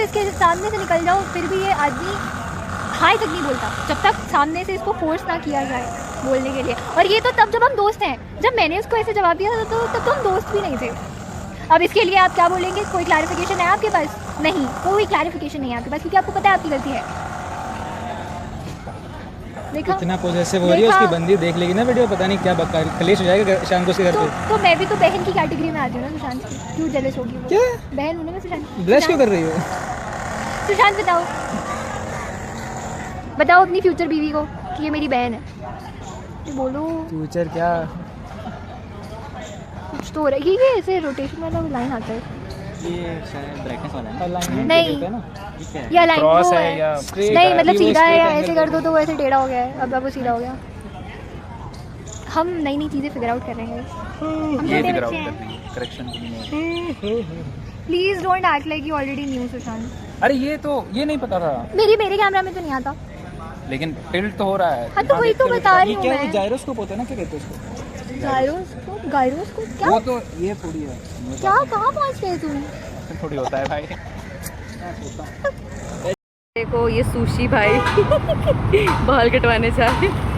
इसके सामने से निकल जाओ, फिर भी ये आदमी हाय तक नहीं बोलता जब तक सामने से इसको फोर्स ना किया जाए बोलने के लिए। और ये तो तब जब हम दोस्त हैं। जब मैंने उसको ऐसे जवाब दिया था तो तब तो हम दोस्त भी नहीं थे। अब इसके लिए आप क्या बोलेंगे? कोई क्लैरिफिकेशन है आपके पास? नहीं, कोई क्लैरिफिकेशन नहीं है आपके पास, क्योंकि आपको पता है आपकी गलती है। देखा? इतना पॉजेसिव हो रही है, देखा? उसकी बंदी देख लेगी ना वीडियो, पता नहीं क्या बक्का कलेश हो जाएगा शाम को उसके घर पे। तो मैं भी तो बहन की कैटेगरी में आती हूँ ना सुशांत की। क्यों जेलस होगी वो? क्या? बहन हूँ ना मैं सुशांत की। ब्लश क्यों कर रही हो? सुशांत बताओ अपनी फ्यूचर बीवी को कि ये मेरी बहन है। ये बोलो, फ्यूचर क्या? कुछ तो हो रहा है। ये ऐसे रोटेशन वाला लाइन आता है। ये शायद ब्राइटनेस वाला है। Alignment नहीं। कहते हैं ना? या लाइन Cross वो है है या straight नहीं, है? मतलब ये वो सीधा है, straight ऐसे angle कर दो तो वो ऐसे टेढ़ा हो गया है। अब वो सीधा हो गया। हम नई चीज़ें फिगर आउट कर रहे हैं। हम ये छोटे फिगर बच्चे आउट हैं। करनी है, करेक्शन के लिए। Please don't act like you already knew Sushant. अरे ये नहीं पता था, मेरे कैमरा में तो नहीं आता। लेकिन टिल्ट तो हो रहा है। हाँ, तो वही तो बता रही ये हूँ क्या है? मैं। जायरोस्कोप होता है ना, क्या कहते हैं उसको? गायरोस्कोप क्या? वो तो ये थोड़ी है, क्या कहाँ पहुँच गए तुम? थोड़ी होता है भाई। देखो ये सुशी भाई बाल कटवाने जा रही।